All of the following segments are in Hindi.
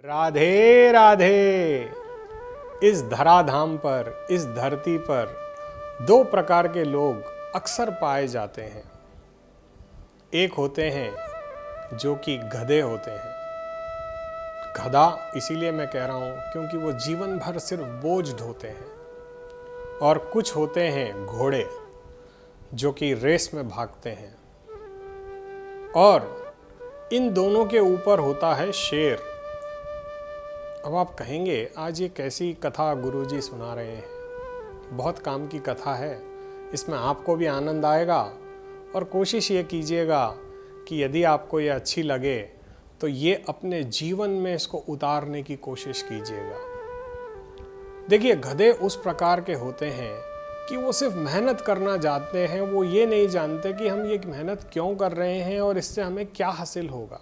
राधे राधे। इस धराधाम पर, इस धरती पर दो प्रकार के लोग अक्सर पाए जाते हैं। एक होते हैं जो कि गधे होते हैं। गधा इसीलिए मैं कह रहा हूं क्योंकि वो जीवन भर सिर्फ बोझ ढोते हैं। और कुछ होते हैं घोड़े जो कि रेस में भागते हैं। और इन दोनों के ऊपर होता है शेर। अब आप कहेंगे आज ये कैसी कथा गुरुजी सुना रहे हैं। बहुत काम की कथा है, इसमें आपको भी आनंद आएगा। और कोशिश ये कीजिएगा कि यदि आपको ये अच्छी लगे तो ये अपने जीवन में इसको उतारने की कोशिश कीजिएगा। देखिए, गधे उस प्रकार के होते हैं कि वो सिर्फ मेहनत करना जानते हैं। वो ये नहीं जानते कि हम ये मेहनत क्यों कर रहे हैं और इससे हमें क्या हासिल होगा।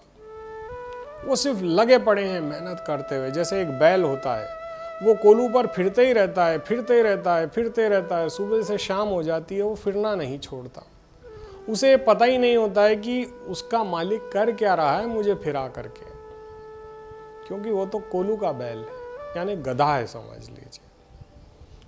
वो सिर्फ लगे पड़े हैं मेहनत करते हुए। जैसे एक बैल होता है, वो कोलू पर फिरते ही रहता है, फिरते रहता है, फिरते रहता है। सुबह से शाम हो जाती है, वो फिरना नहीं छोड़ता। उसे पता ही नहीं होता है कि उसका मालिक कर क्या रहा है मुझे फिरा करके, क्योंकि वो तो कोलू का बैल है, यानी गधा है समझ लीजिए।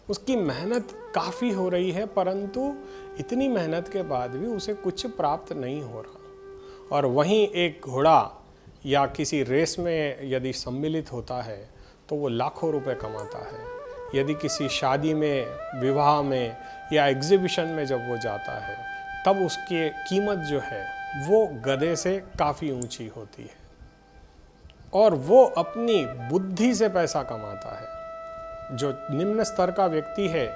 उसकी मेहनत काफ़ी हो रही है, परंतु इतनी मेहनत के बाद भी उसे कुछ प्राप्त नहीं हो रहा। और वहीं एक घोड़ा या किसी रेस में यदि सम्मिलित होता है तो वो लाखों रुपए कमाता है। यदि किसी शादी में, विवाह में या एग्जीबिशन में जब वो जाता है तब उसकी कीमत जो है वो गधे से काफ़ी ऊंची होती है। और वो अपनी बुद्धि से पैसा कमाता है। जो निम्न स्तर का व्यक्ति है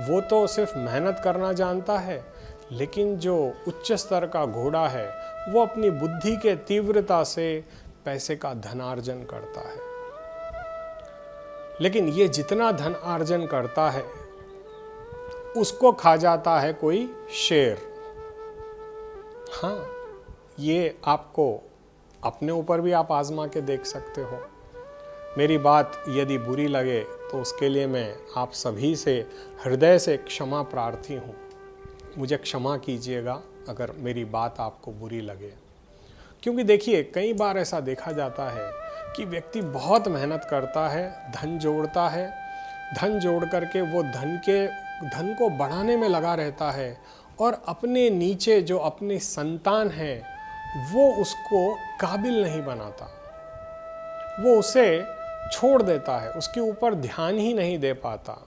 वो तो सिर्फ मेहनत करना जानता है, लेकिन जो उच्च स्तर का घोड़ा है वो अपनी बुद्धि के तीव्रता से पैसे का धनार्जन करता है। लेकिन ये जितना धन अर्जन करता है उसको खा जाता है कोई शेर। हाँ, ये आपको अपने ऊपर भी आप आजमा के देख सकते हो। मेरी बात यदि बुरी लगे तो उसके लिए मैं आप सभी से हृदय से क्षमा प्रार्थी हूँ। मुझे क्षमा कीजिएगा अगर मेरी बात आपको बुरी लगे। क्योंकि देखिए, कई बार ऐसा देखा जाता है कि व्यक्ति बहुत मेहनत करता है, धन जोड़ता है, धन जोड़ करके वो धन को बढ़ाने में लगा रहता है, और अपने नीचे जो अपनी संतान है वो उसको काबिल नहीं बनाता। वो उसे छोड़ देता है, उसके ऊपर ध्यान ही नहीं दे पाता।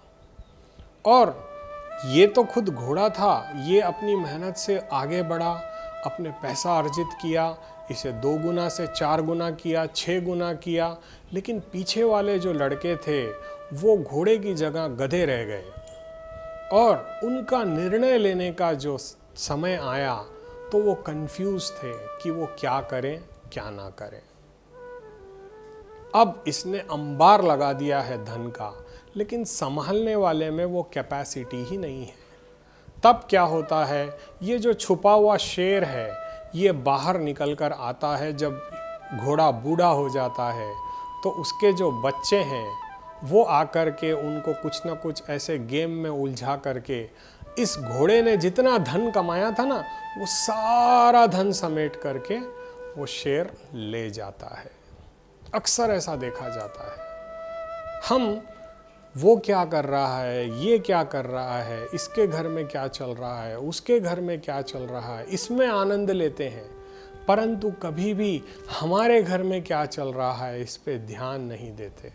और ये तो खुद घोड़ा था, ये अपनी मेहनत से आगे बढ़ा, अपने पैसा अर्जित किया, इसे 2 गुना से 4 गुना किया, 6 गुना किया। लेकिन पीछे वाले जो लड़के थे वो घोड़े की जगह गधे रह गए। और उनका निर्णय लेने का जो समय आया तो वो कंफ्यूज थे कि वो क्या करें क्या ना करें। अब इसने अंबार लगा दिया है धन का, लेकिन संभालने वाले में वो कैपेसिटी ही नहीं है। तब क्या होता है, ये जो छुपा हुआ शेर है ये बाहर निकल कर आता है। जब घोड़ा बूढ़ा हो जाता है तो उसके जो बच्चे हैं वो आकर के उनको कुछ ना कुछ ऐसे गेम में उलझा करके इस घोड़े ने जितना धन कमाया था ना, वो सारा धन समेट करके वो शेर ले जाता है। अक्सर ऐसा देखा जाता है। हम वो क्या कर रहा है, ये क्या कर रहा है, इसके घर में क्या चल रहा है, उसके घर में क्या चल रहा है, इसमें आनंद लेते हैं, परंतु कभी भी हमारे घर में क्या चल रहा है इस पे ध्यान नहीं देते।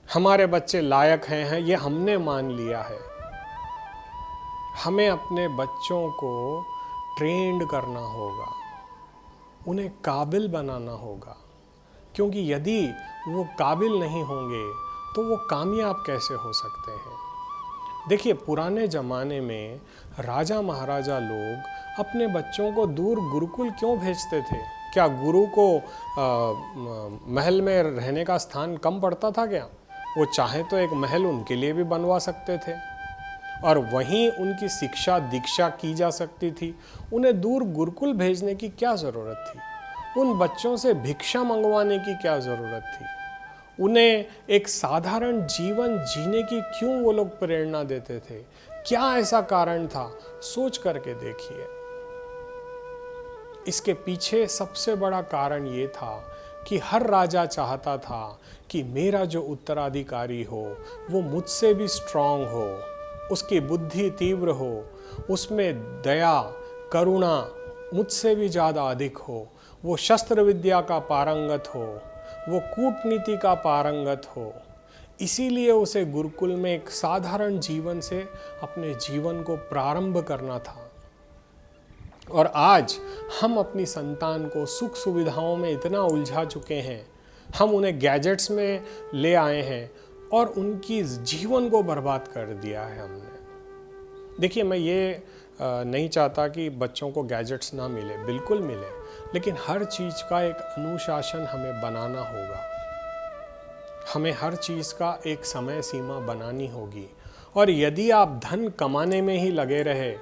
हमारे बच्चे लायक हैं ये हमने मान लिया है। हमें अपने बच्चों को ट्रेंड करना होगा, उन्हें काबिल बनाना होगा। क्योंकि यदि वो काबिल नहीं होंगे तो वो कामयाब कैसे हो सकते हैं। देखिए, पुराने ज़माने में राजा महाराजा लोग अपने बच्चों को दूर गुरुकुल क्यों भेजते थे? क्या गुरु को महल में रहने का स्थान कम पड़ता था क्या? वो चाहे तो एक महल उनके लिए भी बनवा सकते थे और वहीं उनकी शिक्षा दीक्षा की जा सकती थी। उन्हें दूर गुरुकुल भेजने की क्या ज़रूरत थी? उन बच्चों से भिक्षा मंगवाने की क्या ज़रूरत थी? उन्हें एक साधारण जीवन जीने की क्यों वो लोग प्रेरणा देते थे? क्या ऐसा कारण था? सोच करके देखिए। इसके पीछे सबसे बड़ा कारण ये था कि हर राजा चाहता था कि मेरा जो उत्तराधिकारी हो वो मुझसे भी स्ट्रांग हो, उसकी बुद्धि तीव्र हो, उसमें दया करुणा मुझसे भी ज़्यादा अधिक हो, वो शस्त्र विद्या का पारंगत हो, वो कूटनीति का पारंगत हो। इसीलिए उसे गुरुकुल में एक साधारण जीवन से अपने जीवन को प्रारंभ करना था। और आज हम अपनी संतान को सुख सुविधाओं में इतना उलझा चुके हैं, हम उन्हें गैजेट्स में ले आए हैं और उनकी जीवन को बर्बाद कर दिया है हमने। देखिए, मैं ये नहीं चाहता कि बच्चों को गैजेट्स ना मिले, बिल्कुल मिले, लेकिन हर चीज़ का एक अनुशासन हमें बनाना होगा। हमें हर चीज़ का एक समय सीमा बनानी होगी। और यदि आप धन कमाने में ही लगे रहे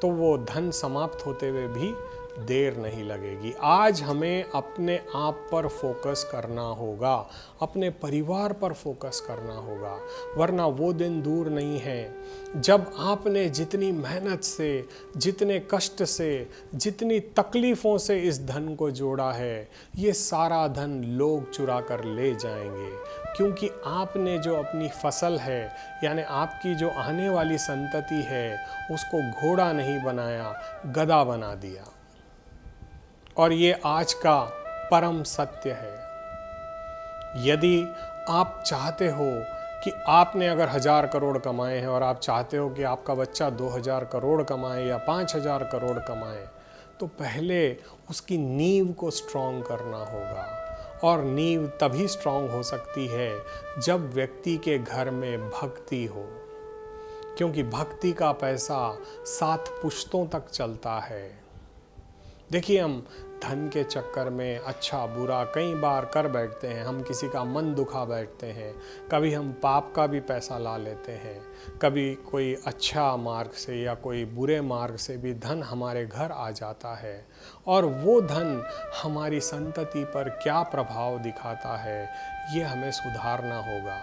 तो वो धन समाप्त होते हुए भी देर नहीं लगेगी। आज हमें अपने आप पर फोकस करना होगा, अपने परिवार पर फोकस करना होगा, वरना वो दिन दूर नहीं है जब आपने जितनी मेहनत से, जितने कष्ट से, जितनी तकलीफ़ों से इस धन को जोड़ा है, ये सारा धन लोग चुरा कर ले जाएंगे। क्योंकि आपने जो अपनी फसल है, यानी आपकी जो आने वाली संतति है, उसको घोड़ा नहीं बनाया, गधा बना दिया। और ये आज का परम सत्य है। यदि आप चाहते हो कि आपने अगर 1000 करोड़ कमाए हैं और आप चाहते हो कि आपका बच्चा 2000 करोड़ कमाए या 5000 करोड़ कमाए, तो पहले उसकी नींव को स्ट्रॉन्ग करना होगा। और नींव तभी स्ट्रॉन्ग हो सकती है जब व्यक्ति के घर में भक्ति हो, क्योंकि भक्ति का पैसा 7 पुश्तों तक चलता है। देखिए, हम धन के चक्कर में अच्छा बुरा कई बार कर बैठते हैं, हम किसी का मन दुखा बैठते हैं, कभी हम पाप का भी पैसा ला लेते हैं, कभी कोई अच्छा मार्ग से या कोई बुरे मार्ग से भी धन हमारे घर आ जाता है। और वो धन हमारी संतति पर क्या प्रभाव दिखाता है, ये हमें सुधारना होगा।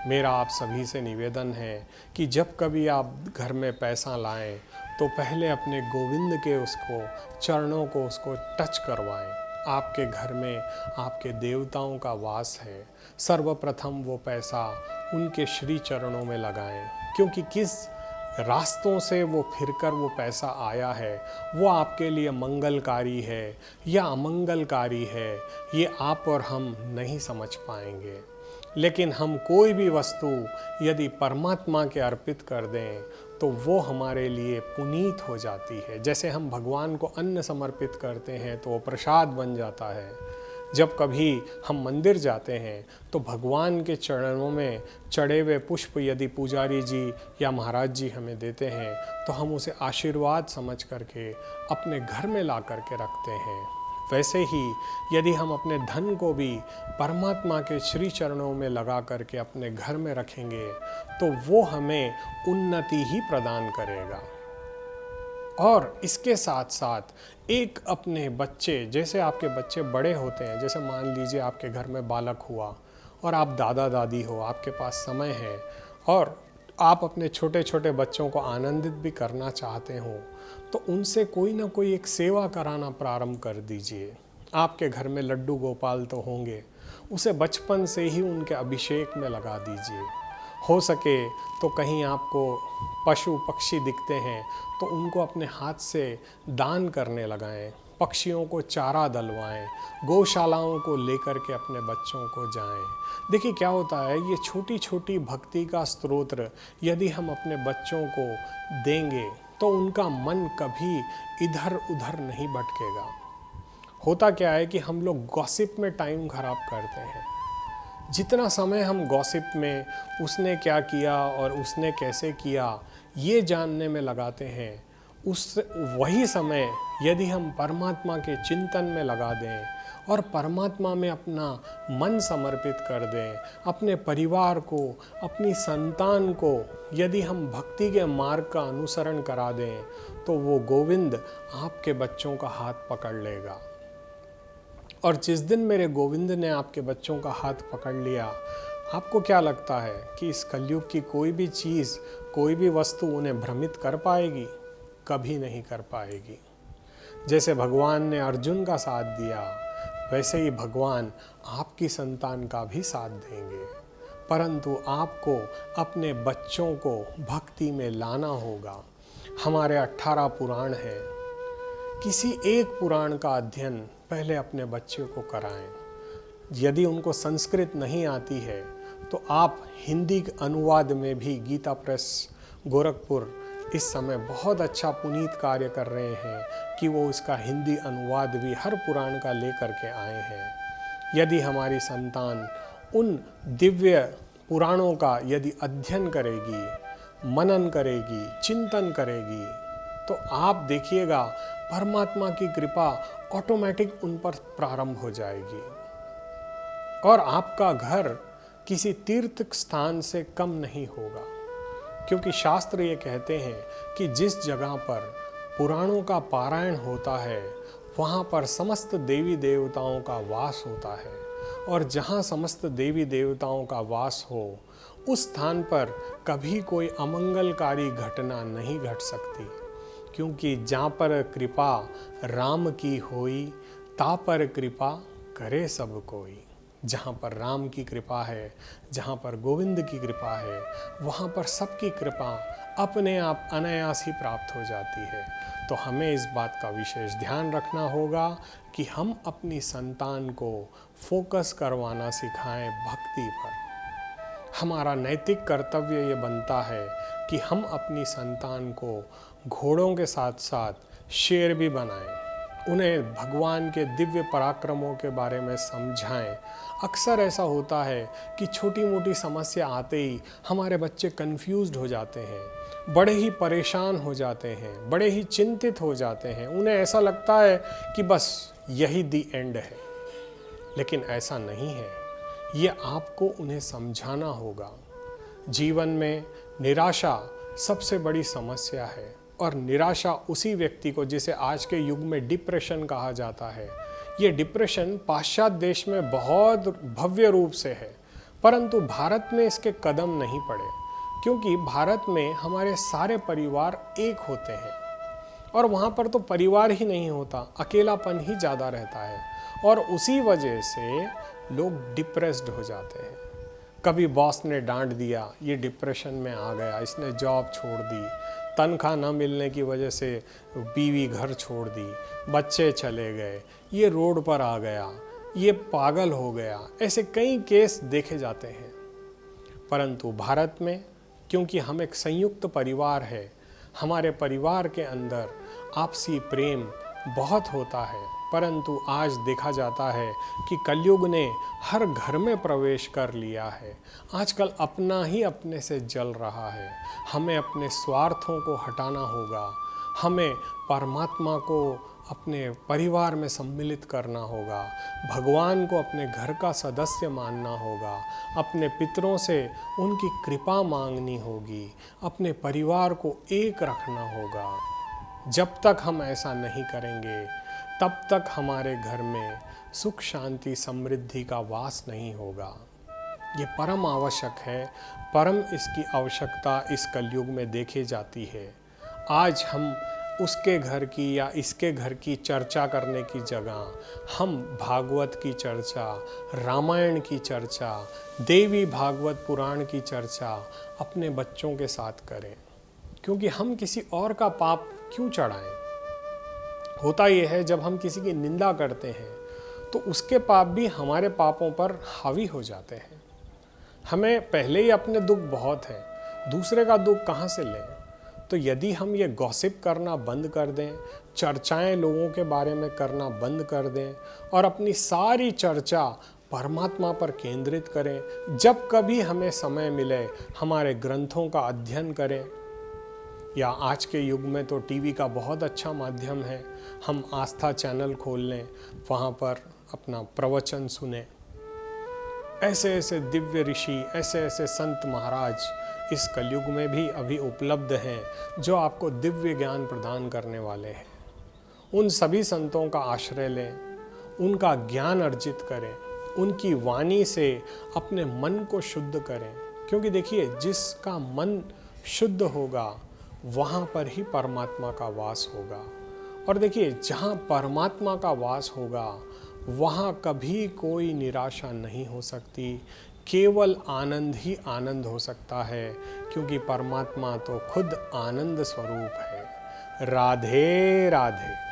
मेरा आप सभी से निवेदन है कि जब कभी आप घर में पैसा लाएं तो पहले अपने गोविंद के उसको चरणों को उसको टच करवाएं। आपके घर में आपके देवताओं का वास है, सर्वप्रथम वो पैसा उनके श्री चरणों में लगाएं, क्योंकि किस रास्तों से वो फिरकर वो पैसा आया है, वो आपके लिए मंगलकारी है या अमंगलकारी है, ये आप और हम नहीं समझ पाएंगे। लेकिन हम कोई भी वस्तु यदि परमात्मा के अर्पित कर दें तो वो हमारे लिए पुनीत हो जाती है। जैसे हम भगवान को अन्न समर्पित करते हैं तो वो प्रसाद बन जाता है। जब कभी हम मंदिर जाते हैं तो भगवान के चरणों में चढ़े हुए पुष्प यदि पुजारी जी या महाराज जी हमें देते हैं तो हम उसे आशीर्वाद समझ करके अपने घर में ला करके रखते हैं। वैसे ही यदि हम अपने धन को भी परमात्मा के श्री चरणों में लगा करके अपने घर में रखेंगे तो वो हमें उन्नति ही प्रदान करेगा। और इसके साथ साथ एक अपने बच्चे, जैसे आपके बच्चे बड़े होते हैं, जैसे मान लीजिए आपके घर में बालक हुआ और आप दादा दादी हो, आपके पास समय है और आप अपने छोटे छोटे बच्चों को आनंदित भी करना चाहते हो तो उनसे कोई ना कोई एक सेवा कराना प्रारंभ कर दीजिए। आपके घर में लड्डू गोपाल तो होंगे, उसे बचपन से ही उनके अभिषेक में लगा दीजिए। हो सके तो कहीं आपको पशु पक्षी दिखते हैं तो उनको अपने हाथ से दान करने लगाएं, पक्षियों को चारा डलवाएं, गौशालाओं को लेकर के अपने बच्चों को जाएं। देखिए क्या होता है, ये छोटी छोटी भक्ति का स्तोत्र यदि हम अपने बच्चों को देंगे तो उनका मन कभी इधर उधर नहीं भटकेगा। होता क्या है कि हम लोग गॉसिप में टाइम खराब करते हैं। जितना समय हम गॉसिप में उसने क्या किया और उसने कैसे किया ये जानने में लगाते हैं, उस वही समय यदि हम परमात्मा के चिंतन में लगा दें और परमात्मा में अपना मन समर्पित कर दें, अपने परिवार को, अपनी संतान को यदि हम भक्ति के मार्ग का अनुसरण करा दें तो वो गोविंद आपके बच्चों का हाथ पकड़ लेगा। और जिस दिन मेरे गोविंद ने आपके बच्चों का हाथ पकड़ लिया, आपको क्या लगता है कि इस कलयुग की कोई भी चीज़, कोई भी वस्तु उन्हें भ्रमित कर पाएगी? कभी नहीं कर पाएगी। जैसे भगवान ने अर्जुन का साथ दिया, वैसे ही भगवान आपकी संतान का भी साथ देंगे, परंतु आपको अपने बच्चों को भक्ति में लाना होगा। हमारे 18 पुराण हैं, किसी एक पुराण का अध्ययन पहले अपने बच्चे को कराएं। यदि उनको संस्कृत नहीं आती है तो आप हिंदी अनुवाद में भी गीता प्रेस गोरखपुर इस समय बहुत अच्छा पुनीत कार्य कर रहे हैं कि वो इसका हिंदी अनुवाद भी हर पुराण का लेकर के आए हैं। यदि हमारी संतान उन दिव्य पुराणों का यदि अध्ययन करेगी, मनन करेगी, चिंतन करेगी, तो आप देखिएगा परमात्मा की कृपा ऑटोमेटिक उन पर प्रारंभ हो जाएगी और आपका घर किसी तीर्थ स्थान से कम नहीं होगा। क्योंकि शास्त्र ये कहते हैं कि जिस जगह पर पुराणों का पारायण होता है वहाँ पर समस्त देवी देवताओं का वास होता है, और जहाँ समस्त देवी देवताओं का वास हो उस स्थान पर कभी कोई अमंगलकारी घटना नहीं घट सकती। क्योंकि जहाँ पर कृपा राम की होई ता पर कृपा करे सब कोई। जहाँ पर राम की कृपा है, जहाँ पर गोविंद की कृपा है, वहाँ पर सबकी कृपा अपने आप अनायास ही प्राप्त हो जाती है। तो हमें इस बात का विशेष ध्यान रखना होगा कि हम अपनी संतान को फोकस करवाना सिखाएं भक्ति पर। हमारा नैतिक कर्तव्य ये बनता है कि हम अपनी संतान को घोड़ों के साथ साथ शेर भी बनाएं, उन्हें भगवान के दिव्य पराक्रमों के बारे में समझाएं। अक्सर ऐसा होता है कि छोटी मोटी समस्या आते ही हमारे बच्चे कंफ्यूज्ड हो जाते हैं, बड़े ही परेशान हो जाते हैं, बड़े ही चिंतित हो जाते हैं। उन्हें ऐसा लगता है कि बस यही दी एंड है, लेकिन ऐसा नहीं है। ये आपको उन्हें समझाना होगा। जीवन में निराशा सबसे बड़ी समस्या है, और निराशा उसी व्यक्ति को, जिसे आज के युग में डिप्रेशन कहा जाता है, ये डिप्रेशन पाश्चात्य देश में बहुत भव्य रूप से है, परंतु भारत में इसके कदम नहीं पड़े। क्योंकि भारत में हमारे सारे परिवार एक होते हैं, और वहाँ पर तो परिवार ही नहीं होता, अकेलापन ही ज़्यादा रहता है, और उसी वजह से लोग डिप्रेस्ड हो जाते हैं। कभी बॉस ने डांट दिया, ये डिप्रेशन में आ गया, इसने जॉब छोड़ दी, तनख्वाह न मिलने की वजह से बीवी घर छोड़ दी, बच्चे चले गए, ये रोड पर आ गया, ये पागल हो गया। ऐसे कई केस देखे जाते हैं। परंतु भारत में, क्योंकि हम एक संयुक्त परिवार है, हमारे परिवार के अंदर आपसी प्रेम बहुत होता है। परंतु आज देखा जाता है कि कलयुग ने हर घर में प्रवेश कर लिया है। आजकल अपना ही अपने से जल रहा है। हमें अपने स्वार्थों को हटाना होगा, हमें परमात्मा को अपने परिवार में सम्मिलित करना होगा, भगवान को अपने घर का सदस्य मानना होगा, अपने पितरों से उनकी कृपा मांगनी होगी, अपने परिवार को एक रखना होगा। जब तक हम ऐसा नहीं करेंगे तब तक हमारे घर में सुख शांति समृद्धि का वास नहीं होगा। ये परम आवश्यक है, परम इसकी आवश्यकता इस कलयुग में देखी जाती है। आज हम उसके घर की या इसके घर की चर्चा करने की जगह हम भागवत की चर्चा, रामायण की चर्चा, देवी भागवत पुराण की चर्चा अपने बच्चों के साथ करें। क्योंकि हम किसी और का पाप क्यों चढ़ाएं? होता यह है, जब हम किसी की निंदा करते हैं तो उसके पाप भी हमारे पापों पर हावी हो जाते हैं। हमें पहले ही अपने दुख बहुत हैं, दूसरे का दुख कहाँ से लें? तो यदि हम ये गॉसिप करना बंद कर दें, चर्चाएं लोगों के बारे में करना बंद कर दें और अपनी सारी चर्चा परमात्मा पर केंद्रित करें, जब कभी हमें समय मिले हमारे ग्रंथों का अध्ययन करें, या आज के युग में तो टीवी का बहुत अच्छा माध्यम है, हम आस्था चैनल खोल लें, वहाँ पर अपना प्रवचन सुने। ऐसे ऐसे दिव्य ऋषि, ऐसे ऐसे संत महाराज इस कलयुग में भी अभी उपलब्ध हैं जो आपको दिव्य ज्ञान प्रदान करने वाले हैं। उन सभी संतों का आश्रय लें, उनका ज्ञान अर्जित करें, उनकी वाणी से अपने मन को शुद्ध करें। क्योंकि देखिए, जिसका मन शुद्ध होगा वहाँ पर ही परमात्मा का वास होगा। और देखिए, जहाँ परमात्मा का वास होगा वहाँ कभी कोई निराशा नहीं हो सकती, केवल आनंद ही आनंद हो सकता है, क्योंकि परमात्मा तो खुद आनंद स्वरूप है। राधे राधे।